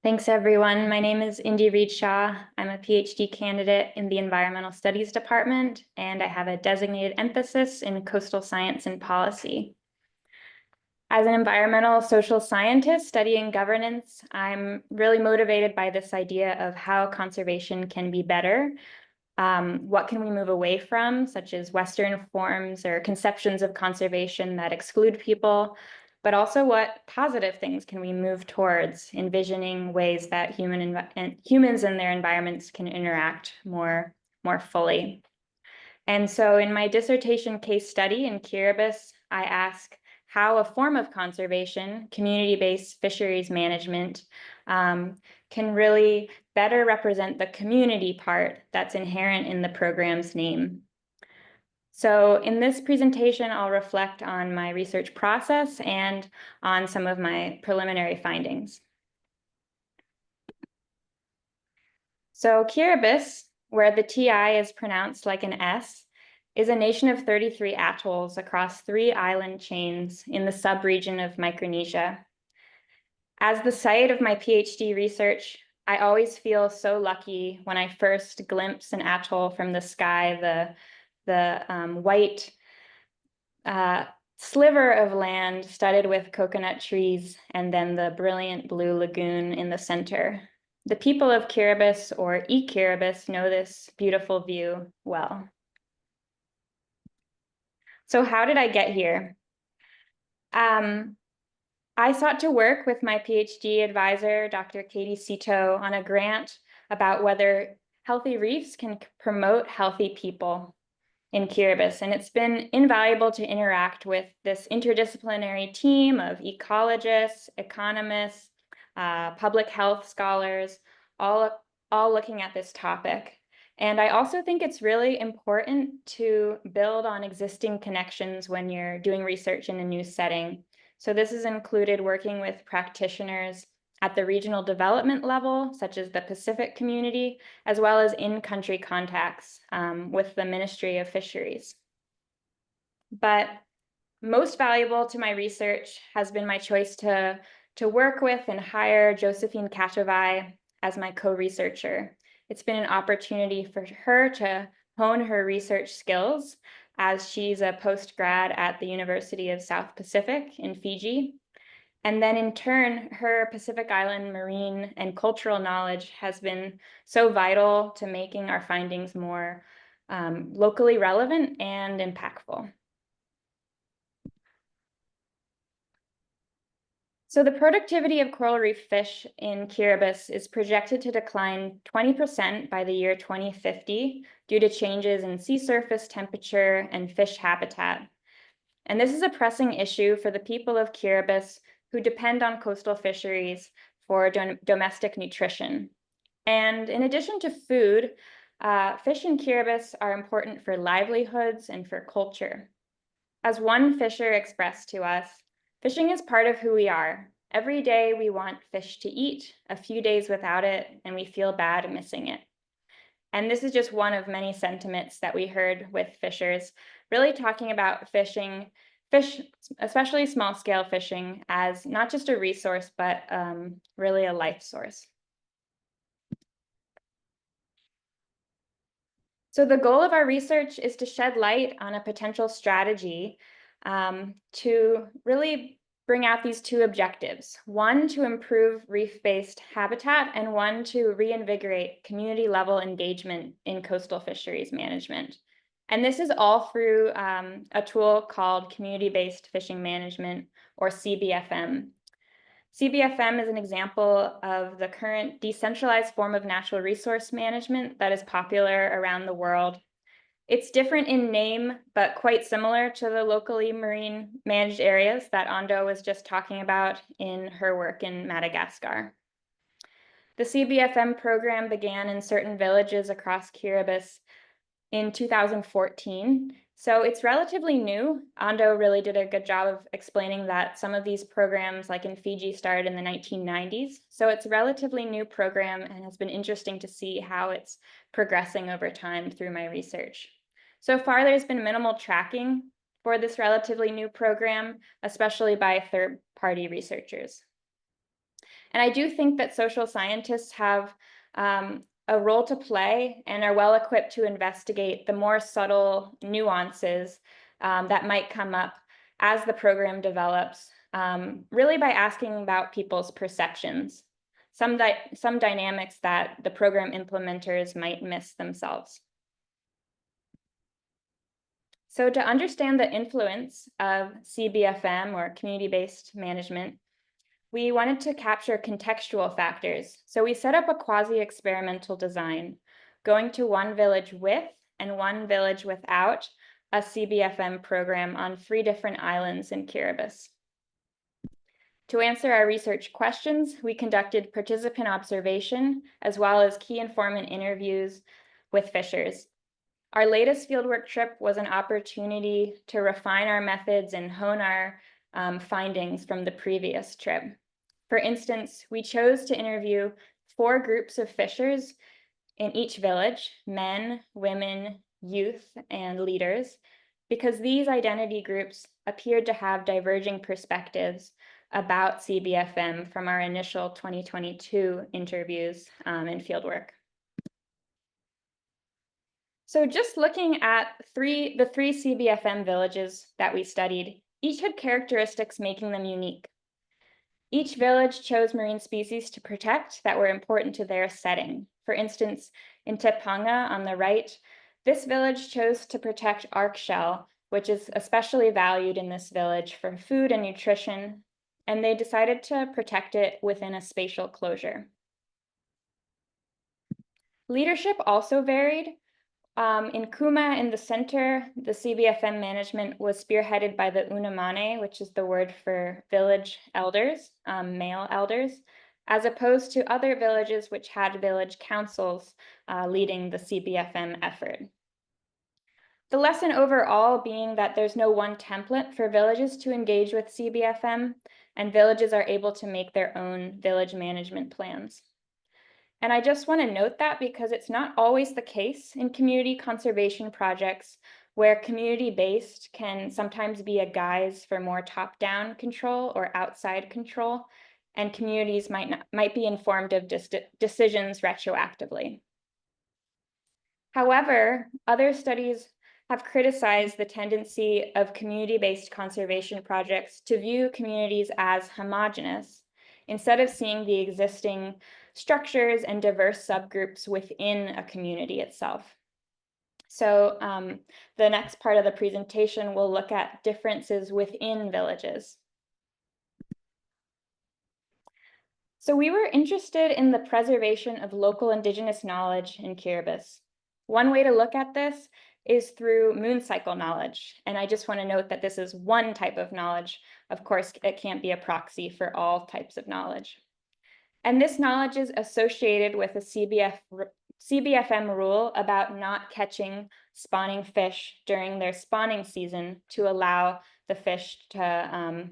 Thanks, everyone. My name is Indy Reid-Shaw. I'm a PhD candidate in the Environmental Studies Department, and I have a designated emphasis in coastal science and policy. As an environmental social scientist studying governance, I'm really motivated by this idea of how conservation can be better. What can we move away from, such as Western forms or conceptions of conservation that exclude people, but also what positive things can we move towards, envisioning ways that humans and their environments can interact more fully. And so in my dissertation case study in Kiribati, I ask how a form of conservation, community-based fisheries management, can really better represent the community part that's inherent in the program's name. So in this presentation, I'll reflect on my research process and on some of my preliminary findings. So Kiribati, where the TI is pronounced like an S, is a nation of 33 atolls across 3 island chains in the sub-region of Micronesia. As the site of my PhD research, I always feel so lucky when I first glimpse an atoll from the sky, the white sliver of land studded with coconut trees, and then the brilliant blue lagoon in the center. The people of Kiribati, or Kiribati, know this beautiful view well. So how did I get here? I sought to work with my PhD advisor, Dr. Katie Sito, on a grant about whether healthy reefs can promote healthy people in Kiribati. And it's been invaluable to interact with this interdisciplinary team of ecologists, economists, public health scholars, all looking at this topic. And I also think it's really important to build on existing connections when you're doing research in a new setting. So this has included working with practitioners at the regional development level, such as the Pacific community, as well as in-country contacts with the Ministry of Fisheries. But most valuable to my research has been my choice to work with and hire Josephine Katovai as my co-researcher. It's been an opportunity for her to hone her research skills as she's a post-grad at the University of South Pacific in Fiji. And then in turn, her Pacific Island marine and cultural knowledge has been so vital to making our findings more locally relevant and impactful. So the productivity of coral reef fish in Kiribati is projected to decline 20% by the year 2050 due to changes in sea surface temperature and fish habitat. And this is a pressing issue for the people of Kiribati who depend on coastal fisheries for domestic nutrition. And in addition to food, fish in Kiribati are important for livelihoods and for culture. As one fisher expressed to us, fishing is part of who we are. Every day we want fish to eat, a few days without it, and we feel bad missing it. And this is just one of many sentiments that we heard with fishers, really talking about fish, especially small-scale fishing, as not just a resource, but really a life source. So the goal of our research is to shed light on a potential strategy to really bring out these 2 objectives. One, to improve reef-based habitat, and one, to reinvigorate community-level engagement in coastal fisheries management. And this is all through a tool called Community-Based Fishing Management, or CBFM. CBFM is an example of the current decentralized form of natural resource management that is popular around the world. It's different in name, but quite similar to the locally marine managed areas that Ando was just talking about in her work in Madagascar. The CBFM program began in certain villages across Kiribati in 2014. So it's relatively new. Ando really did a good job of explaining that some of these programs, like in Fiji, started in the 1990s. So it's a relatively new program and has been interesting to see how it's progressing over time through my research. So far, there's been minimal tracking for this relatively new program, especially by third-party researchers. And I do think that social scientists have a role to play and are well equipped to investigate the more subtle nuances that might come up as the program develops, really by asking about people's perceptions, some dynamics that the program implementers might miss themselves. So to understand the influence of CBFM, or community-based management, we wanted to capture contextual factors. So we set up a quasi-experimental design, going to one village with and one village without a CBFM program on 3 different islands in Kiribati. To answer our research questions, we conducted participant observation as well as key informant interviews with fishers. Our latest fieldwork trip was an opportunity to refine our methods and hone our findings from the previous trip. For instance, we chose to interview 4 groups of fishers in each village: men, women, youth, and leaders, because these identity groups appeared to have diverging perspectives about CBFM from our initial 2022 interviews and fieldwork. So just looking at the three CBFM villages that we studied, each had characteristics making them unique. Each village chose marine species to protect that were important to their setting. For instance, in Tepanga on the right, this village chose to protect arc shell, which is especially valued in this village for food and nutrition, and they decided to protect it within a spatial closure. Leadership also varied. In Kuma, in the center, the CBFM management was spearheaded by the Unamane, which is the word for village elders, male elders, as opposed to other villages which had village councils leading the CBFM effort. The lesson overall being that there's no one template for villages to engage with CBFM, and villages are able to make their own village management plans. And I just want to note that because it's not always the case in community conservation projects, where community-based can sometimes be a guise for more top-down control or outside control, and communities might be informed of decisions retroactively. However, other studies have criticized the tendency of community-based conservation projects to view communities as homogeneous, instead of seeing the existing structures and diverse subgroups within a community itself. So the next part of the presentation will look at differences within villages. So we were interested in the preservation of local indigenous knowledge in Kiribati. One way to look at this is through moon cycle knowledge. And I just want to note that this is one type of knowledge. Of course, it can't be a proxy for all types of knowledge. And this knowledge is associated with a CBFM rule about not catching spawning fish during their spawning season to allow the fish to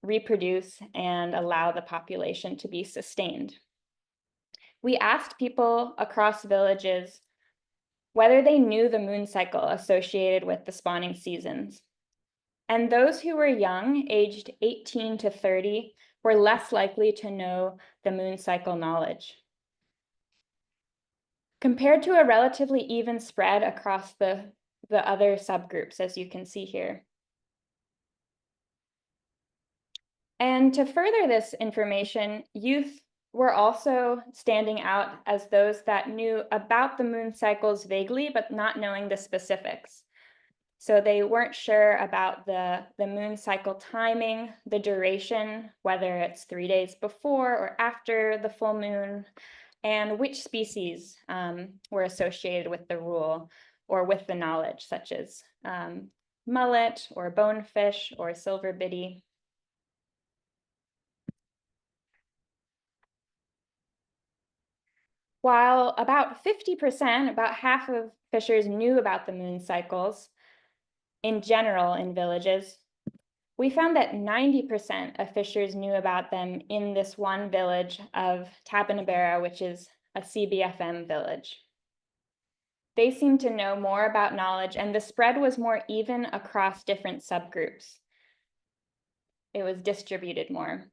reproduce and allow the population to be sustained. We asked people across villages whether they knew the moon cycle associated with the spawning seasons. And those who were young, aged 18 to 30, were less likely to know the moon cycle knowledge. Compared to a relatively even spread across the other subgroups, as you can see here. And to further this information, youth were also standing out as those that knew about the moon cycles vaguely, but not knowing the specifics. So they weren't sure about the moon cycle timing, the duration, whether it's 3 days before or after the full moon, and which species were associated with the rule or with the knowledge, such as mullet or bonefish or silver biddy. While about 50%, about half of fishers knew about the moon cycles in general in villages, we found that 90% of fishers knew about them in this one village of Tabanabera, which is a CBFM village. They seemed to know more about knowledge, and the spread was more even across different subgroups. It was distributed more.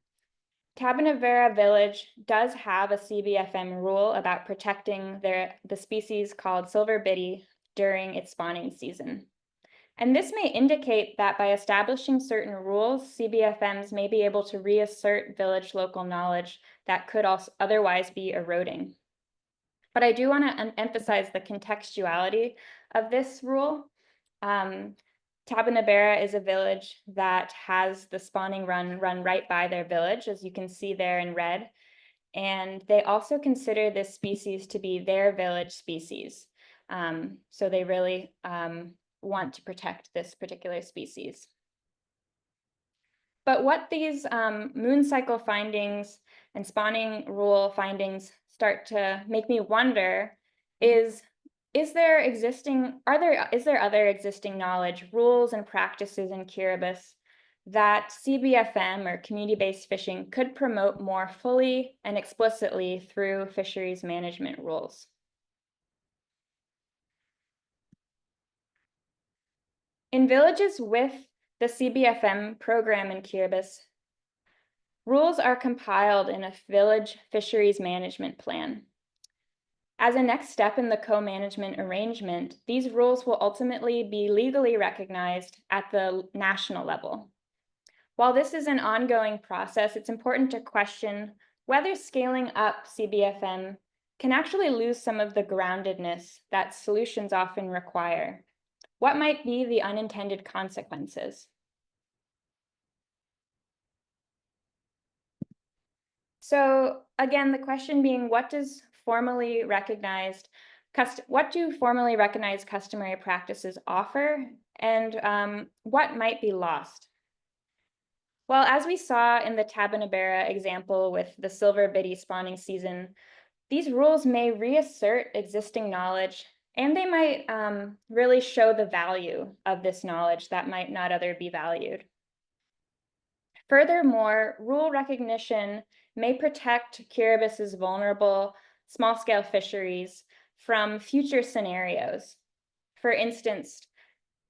Tabernavera Village does have a CBFM rule about protecting the species called silver biddy during its spawning season. And this may indicate that by establishing certain rules, CBFMs may be able to reassert village local knowledge that could also otherwise be eroding. But I do want to emphasize the contextuality of this rule. Tabernavera is a village that has the spawning run right by their village, as you can see there in red. And they also consider this species to be their village species. So they really want to protect this particular species. But what these moon cycle findings and spawning rule findings start to make me wonder is there other existing knowledge, rules and practices in Kiribati that CBFM or community-based fishing could promote more fully and explicitly through fisheries management rules? In villages with the CBFM program in Kiribati, rules are compiled in a village fisheries management plan. As a next step in the co-management arrangement, these rules will ultimately be legally recognized at the national level. While this is an ongoing process, it's important to question whether scaling up CBFM can actually lose some of the groundedness that solutions often require. What might be the unintended consequences? So again, the question being, what do formally recognized customary practices offer, and what might be lost? Well, as we saw in the Tabernabera example with the silver biddy spawning season, these rules may reassert existing knowledge, and they might really show the value of this knowledge that might not other be valued. Furthermore, rule recognition may protect Kiribati's vulnerable small-scale fisheries from future scenarios. For instance,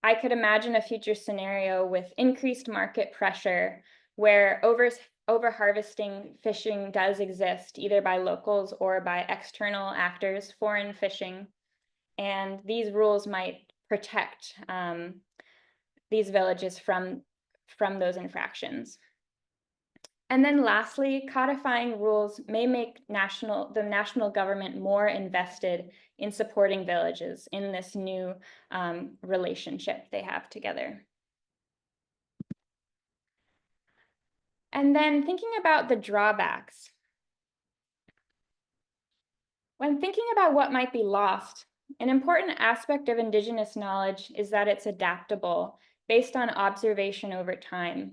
I could imagine a future scenario with increased market pressure where over-harvesting fishing does exist, either by locals or by external actors, foreign fishing, and these rules might protect these villages from those infractions. And then lastly, codifying rules may make the national government more invested in supporting villages in this new relationship they have together. And then thinking about the drawbacks. When thinking about what might be lost, an important aspect of Indigenous knowledge is that it's adaptable based on observation over time.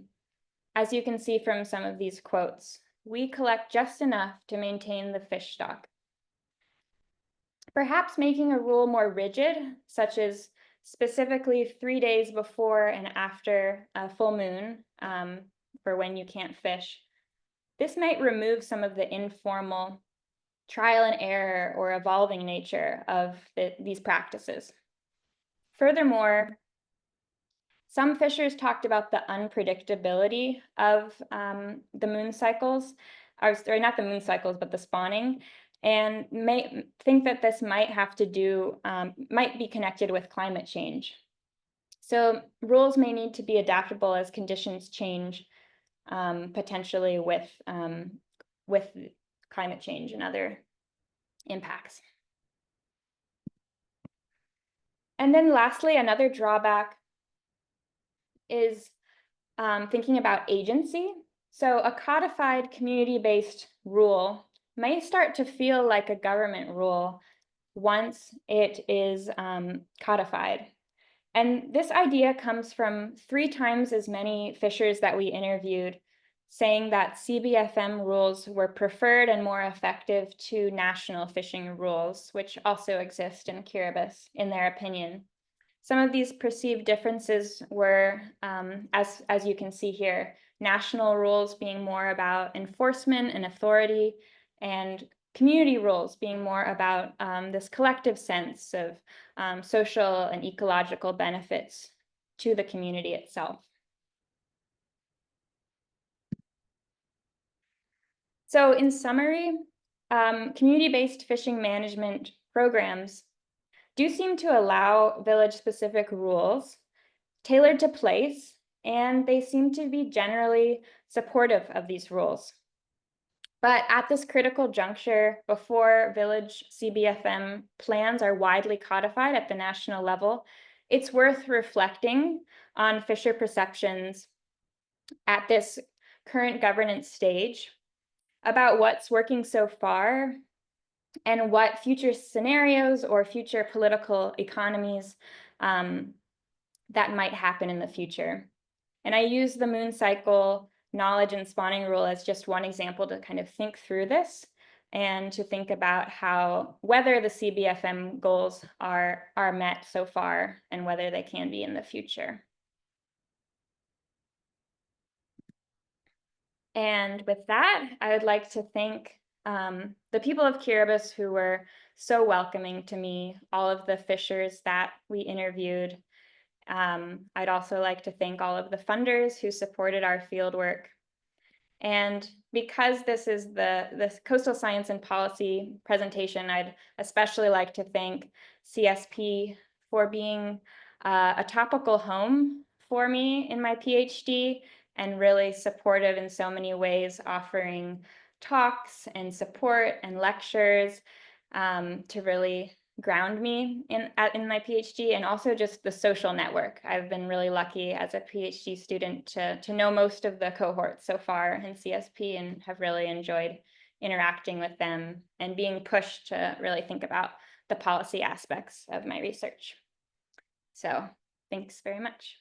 As you can see from some of these quotes, we collect just enough to maintain the fish stock. Perhaps making a rule more rigid, such as specifically 3 days before and after a full moon for when you can't fish. This might remove some of the informal trial and error or evolving nature of these practices. Furthermore, some fishers talked about the unpredictability of the moon cycles, or not the moon cycles, but the spawning, and may think that this might might be connected with climate change. So rules may need to be adaptable as conditions change, potentially with climate change and other impacts. And then lastly, another drawback is thinking about agency. So a codified community-based rule may start to feel like a government rule once it is codified. And this idea comes from 3 times as many fishers that we interviewed saying that CBFM rules were preferred and more effective to national fishing rules, which also exist in Kiribati, in their opinion. Some of these perceived differences were, as you can see here, national rules being more about enforcement and authority, and community rules being more about this collective sense of social and ecological benefits to the community itself. So in summary, community-based fishing management programs do seem to allow village-specific rules tailored to place, and they seem to be generally supportive of these rules. But at this critical juncture, before village CBFM plans are widely codified at the national level, it's worth reflecting on fisher perceptions at this current governance stage about what's working so far and what future scenarios or future political economies um, that might happen in the future. And I use the moon cycle knowledge and spawning rule as just one example to kind of think through this and to think about how whether the CBFM goals are met so far and whether they can be in the future. And with that, I would like to thank the people of Kiribati who were so welcoming to me, all of the fishers that we interviewed. I'd also like to thank all of the funders who supported our fieldwork. And because this is the Coastal Science and Policy presentation, I'd especially like to thank CSP for being a topical home for me in my PhD and really supportive in so many ways, offering talks and support and lectures to really ground me in my PhD, and also just the social network. I've been really lucky as a PhD student to know most of the cohorts so far in CSP and have really enjoyed interacting with them and being pushed to really think about the policy aspects of my research. So thanks very much.